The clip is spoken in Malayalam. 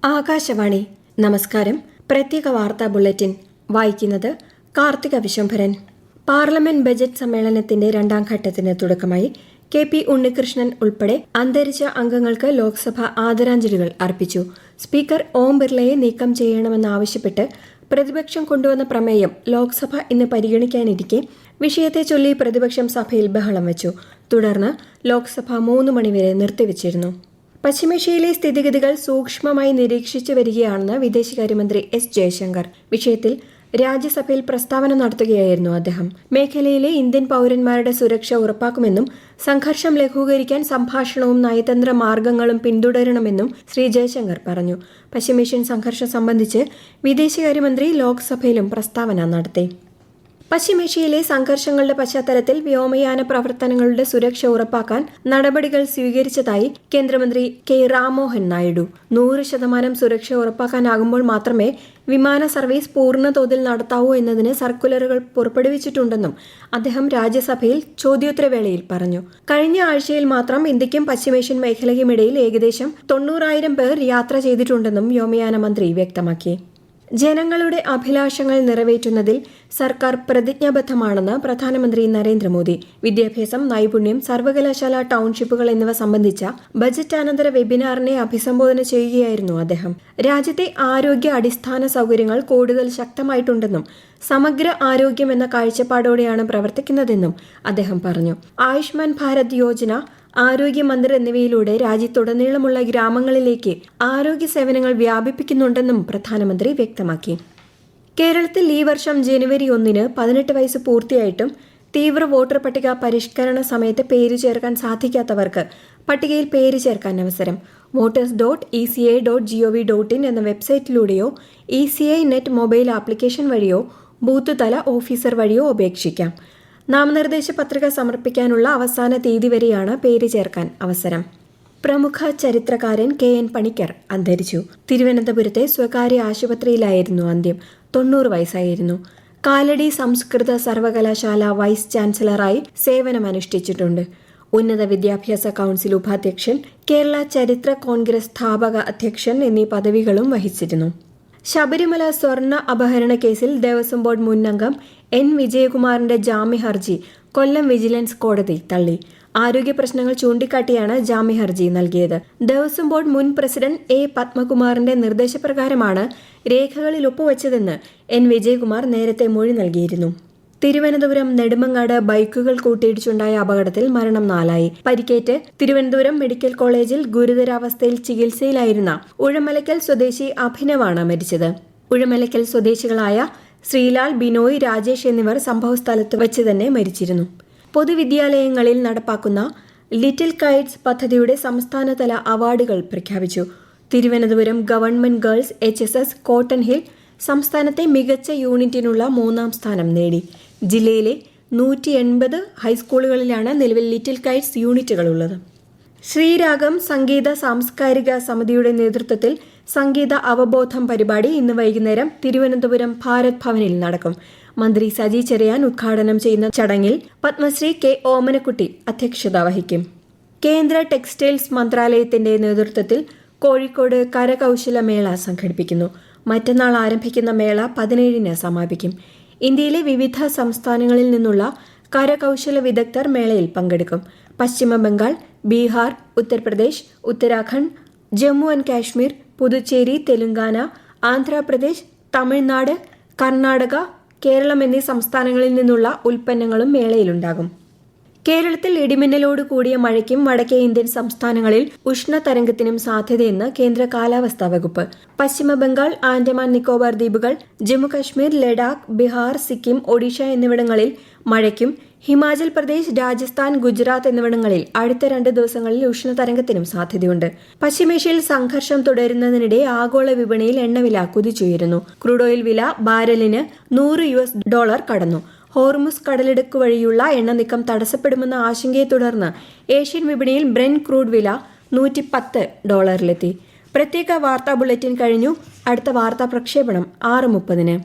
ആകാശവാണി. നമസ്കാരം. പ്രത്യേക വാർത്താ ബുള്ളറ്റിൻ വായിക്കുന്നത് കാർത്തിക വിശ്വംഭരൻ. പാർലമെന്റ് ബജറ്റ് സമ്മേളനത്തിന്റെ രണ്ടാം ഘട്ടത്തിന് തുടക്കമായി. കെ.പി. ഉണ്ണികൃഷ്ണൻ ഉൾപ്പെടെ അന്തരിച്ച അംഗങ്ങൾക്ക് ലോക്സഭ ആദരാഞ്ജലികൾ അർപ്പിച്ചു. സ്പീക്കർ ഓം ബിർളയെ നീക്കം ചെയ്യണമെന്നാവശ്യപ്പെട്ട് പ്രതിപക്ഷം കൊണ്ടുവന്ന പ്രമേയം ലോക്സഭ ഇന്ന് പരിഗണിക്കാനിരിക്കെ വിഷയത്തെ ചൊല്ലി പ്രതിപക്ഷം സഭയിൽ ബഹളം വെച്ചു. തുടർന്ന് ലോക്സഭ 3 മണിവരെ നിർത്തിവച്ചിരുന്നു. പശ്ചിമേഷ്യയിലെ സ്ഥിതിഗതികൾ സൂക്ഷ്മമായി നിരീക്ഷിച്ചു വരികയാണെന്ന് വിദേശകാര്യമന്ത്രി എസ് ജയശങ്കർ. വിഷയത്തിൽ രാജ്യസഭയിൽ പ്രസ്താവന നടത്തുകയായിരുന്നു അദ്ദേഹം. മേഖലയിലെ ഇന്ത്യൻ പൌരന്മാരുടെ സുരക്ഷ ഉറപ്പാക്കുമെന്നും സംഘർഷം ലഘൂകരിക്കാൻ സംഭാഷണവും നയതന്ത്ര മാർഗങ്ങളും പിന്തുടരണമെന്നും ശ്രീ ജയശങ്കർ പറഞ്ഞു. പശ്ചിമേഷ്യൻ സംഘർഷം സംബന്ധിച്ച് വിദേശകാര്യമന്ത്രി ലോക്സഭയിലും പ്രസ്താവന നടത്തി. പശ്ചിമേഷ്യയിലെ സംഘർഷങ്ങളുടെ പശ്ചാത്തലത്തിൽ വ്യോമയാന പ്രവർത്തനങ്ങളുടെ സുരക്ഷ ഉറപ്പാക്കാൻ നടപടികൾ സ്വീകരിച്ചതായി കേന്ദ്രമന്ത്രി കെ രാമോഹൻ നായിഡു. 100% സുരക്ഷ ഉറപ്പാക്കാനാകുമ്പോൾ മാത്രമേ വിമാന സർവീസ് പൂർണ്ണതോതിൽ നടത്താവൂ എന്നതിന് സർക്കുലറുകൾ പുറപ്പെടുവിച്ചിട്ടുണ്ടെന്നും അദ്ദേഹം രാജ്യസഭയിൽ ചോദ്യോത്തരവേളയിൽ പറഞ്ഞു. കഴിഞ്ഞ ആഴ്ചയിൽ മാത്രം ഇന്ത്യയ്ക്കും പശ്ചിമേഷ്യൻ മേഖലയ്ക്കുമിടയിൽ ഏകദേശം 90,000 പേർ യാത്ര ചെയ്തിട്ടുണ്ടെന്നും വ്യോമയാന മന്ത്രി വ്യക്തമാക്കി. ജനങ്ങളുടെ അഭിലാഷങ്ങൾ നിറവേറ്റുന്നതിൽ സർക്കാർ പ്രതിജ്ഞാബദ്ധമാണെന്ന് പ്രധാനമന്ത്രി നരേന്ദ്രമോദി. വിദ്യാഭ്യാസം, നൈപുണ്യം, സർവകലാശാല ടൗൺഷിപ്പുകൾ എന്നിവ സംബന്ധിച്ച ബജറ്റാനന്തര വെബിനാറിനെ അഭിസംബോധന ചെയ്യുകയായിരുന്നു അദ്ദേഹം. രാജ്യത്തെ ആരോഗ്യ അടിസ്ഥാന സൗകര്യങ്ങൾ കൂടുതൽ ശക്തമായിട്ടുണ്ടെന്നും സമഗ്ര ആരോഗ്യം എന്ന കാഴ്ചപ്പാടോടെയാണ് പ്രവർത്തിക്കുന്നതെന്നും അദ്ദേഹം പറഞ്ഞു. ആയുഷ്മാൻ ഭാരത് യോജന, ആരോഗ്യ മന്ദിർ എന്നിവയിലൂടെ രാജ്യത്തുടനീളമുള്ള ഗ്രാമങ്ങളിലേക്ക് ആരോഗ്യ സേവനങ്ങൾ വ്യാപിപ്പിക്കുന്നുണ്ടെന്നും പ്രധാനമന്ത്രി വ്യക്തമാക്കി. കേരളത്തിൽ ഈ വർഷം ജനുവരി 1-ന് 18 വയസ്സ് പൂർത്തിയായിട്ടും തീവ്ര വോട്ടർ പട്ടിക പരിഷ്കരണ സമയത്ത് പേര് ചേർക്കാൻ സാധിക്കാത്തവർക്ക് പട്ടികയിൽ പേര് ചേർക്കാൻ അവസരം. voters.eci.gov.in എന്ന വെബ്സൈറ്റിലൂടെയോ ECI നെറ്റ് മൊബൈൽ ആപ്ലിക്കേഷൻ വഴിയോ ബൂത്ത് തല ഓഫീസർ വഴിയോ അപേക്ഷിക്കാം. നാമനിർദ്ദേശ പത്രിക സമർപ്പിക്കാനുള്ള അവസാന തീയതി വരെയാണ് പേര് ചേർക്കാൻ അവസരം. പ്രമുഖ ചരിത്രകാരൻ KN പണിക്കർ അന്തരിച്ചു. തിരുവനന്തപുരത്തെ സ്വകാര്യ ആശുപത്രിയിലായിരുന്നു അന്ത്യം. 90 വയസ്സായിരുന്നു. കാലടി സംസ്കൃത സർവകലാശാല വൈസ് ചാൻസലറായി സേവനമനുഷ്ഠിച്ചിട്ടുണ്ട്. ഉന്നത വിദ്യാഭ്യാസ കൗൺസിൽ ഉപാധ്യക്ഷൻ, കേരള ചരിത്ര കോൺഗ്രസ് സ്ഥാപക അധ്യക്ഷൻ എന്നീ പദവികളും വഹിച്ചിരുന്നു. ശബരിമല സ്വർണ്ണ അപഹരണ കേസിൽ ദേവസ്വം ബോർഡ് മുൻ അംഗം N. വിജയകുമാറിന്റെ ജാമ്യ ഹർജി കൊല്ലം വിജിലൻസ് കോടതി തള്ളി. ആരോഗ്യ പ്രശ്നങ്ങൾ ചൂണ്ടിക്കാട്ടിയാണ് ജാമ്യ ഹർജി നൽകിയത്. ദേവസ്വം ബോർഡ് മുൻ പ്രസിഡന്റ് A. പത്മകുമാറിന്റെ നിർദ്ദേശപ്രകാരമാണ് രേഖകളിൽ ഒപ്പുവെച്ചതെന്ന് N. വിജയകുമാർ നേരത്തെ മൊഴി നൽകിയിരുന്നു. തിരുവനന്തപുരം നെടുമങ്ങാട് ബൈക്കുകൾ കൂട്ടിയിടിച്ചുണ്ടായ അപകടത്തിൽ മരണം 4ആയി. പരിക്കേറ്റ് തിരുവനന്തപുരം മെഡിക്കൽ കോളേജിൽ ഗുരുതരാവസ്ഥയിൽ ചികിത്സയിലായിരുന്ന ഉഴമലക്കൽ സ്വദേശി അഭിനവാണ് മരിച്ചത്. ഉഴമലക്കൽ സ്വദേശികളായ ശ്രീലാൽ, ബിനോയ്, രാജേഷ് എന്നിവർ സംഭവസ്ഥലത്ത് വെച്ച് തന്നെ മരിച്ചിരുന്നു. പൊതുവിദ്യാലയങ്ങളിൽ നടപ്പാക്കുന്ന ലിറ്റിൽ കൈറ്റ്സ് പദ്ധതിയുടെ സംസ്ഥാനതല അവാർഡുകൾ പ്രഖ്യാപിച്ചു. Thiruvananthapuram government girls HSS cotton hill സംസ്ഥാനത്തെ മികച്ച യൂണിറ്റിനുള്ള 3ാം സ്ഥാനം നേടി. ജില്ലയിലെ 180 ഹൈസ്കൂളുകളിലാണ് നിലവിൽ ലിറ്റിൽ കൈറ്റ്സ് യൂണിറ്റുകളുള്ളത്. ശ്രീരാഗം സംഗീത സാംസ്കാരിക സമിതിയുടെ നേതൃത്വത്തിൽ സംഗീത അവബോധം പരിപാടി ഇന്ന് വൈകുന്നേരം തിരുവനന്തപുരം ഭാരത് ഭവനിൽ നടക്കും. മന്ത്രി സജി ചെറിയാൻ ഉദ്ഘാടനം ചെയ്യുന്ന ചടങ്ങിൽ പത്മശ്രീ K. ഓമനക്കുട്ടി അധ്യക്ഷത വഹിക്കും. കേന്ദ്ര ടെക്സ്റ്റൈൽസ് മന്ത്രാലയത്തിന്റെ നേതൃത്വത്തിൽ കോഴിക്കോട് കരകൗശല മേള സംഘടിപ്പിക്കുന്നു. മറ്റന്നാൾ ആരംഭിക്കുന്ന മേള 17-ന് സമാപിക്കും. ഇന്ത്യയിലെ വിവിധ സംസ്ഥാനങ്ങളിൽ നിന്നുള്ള കരകൗശല വിദഗ്ധർ മേളയിൽ പങ്കെടുക്കും. പശ്ചിമ ബംഗാൾ, ബീഹാർ, ഉത്തർപ്രദേശ്, ഉത്തരാഖണ്ഡ്, ജമ്മു ആൻഡ് കാശ്മീർ, പുതുച്ചേരി, തെലങ്കാന, ആന്ധ്രാപ്രദേശ്, തമിഴ്നാട്, കർണാടക, കേരളം എന്നീ സംസ്ഥാനങ്ങളിൽ നിന്നുള്ള ഉൽപ്പന്നങ്ങളും മേളയിലുണ്ടാകും. കേരളത്തിൽ ഇടിമിന്നലോട് കൂടിയ മഴയ്ക്കും വടക്കേ ഇന്ത്യൻ സംസ്ഥാനങ്ങളിൽ ഉഷ്ണതരംഗത്തിനും സാധ്യതയെന്ന് കേന്ദ്ര കാലാവസ്ഥാ വകുപ്പ്. പശ്ചിമ ബംഗാൾ, ആൻഡമാൻ നിക്കോബാർ ദ്വീപുകൾ, ജമ്മുകശ്മീർ, ലഡാക്ക്, ബീഹാർ, സിക്കിം, ഒഡീഷ എന്നിവിടങ്ങളിൽ മഴയ്ക്കും ഹിമാചൽ പ്രദേശ്, രാജസ്ഥാൻ, ഗുജറാത്ത് എന്നിവിടങ്ങളിൽ അടുത്ത 2 ദിവസങ്ങളിൽ ഉഷ്ണതരംഗത്തിനും സാധ്യതയുണ്ട്. പശ്ചിമേഷ്യയിൽ സംഘർഷം തുടരുന്നതിനിടെ ആഗോള വിപണിയിൽ എണ്ണവില കുതിച്ചുയരുന്നു. ക്രൂഡ് ഓയിൽ വില ബാരലിന് $100 കടന്നു. ഹോർമുസ് കടലിടുക്ക് വഴിയുള്ള എണ്ണ നീക്കം തടസ്സപ്പെടുമെന്ന ആശങ്കയെ തുടർന്ന് ഏഷ്യൻ വിപണിയിൽ ബ്രെന്റ് ക്രൂഡ് വില $110 പ്രത്യേക വാർത്താ ബുള്ളറ്റിൻ കഴിഞ്ഞു. അടുത്ത വാർത്താ പ്രക്ഷേപണം 6:30-ന്.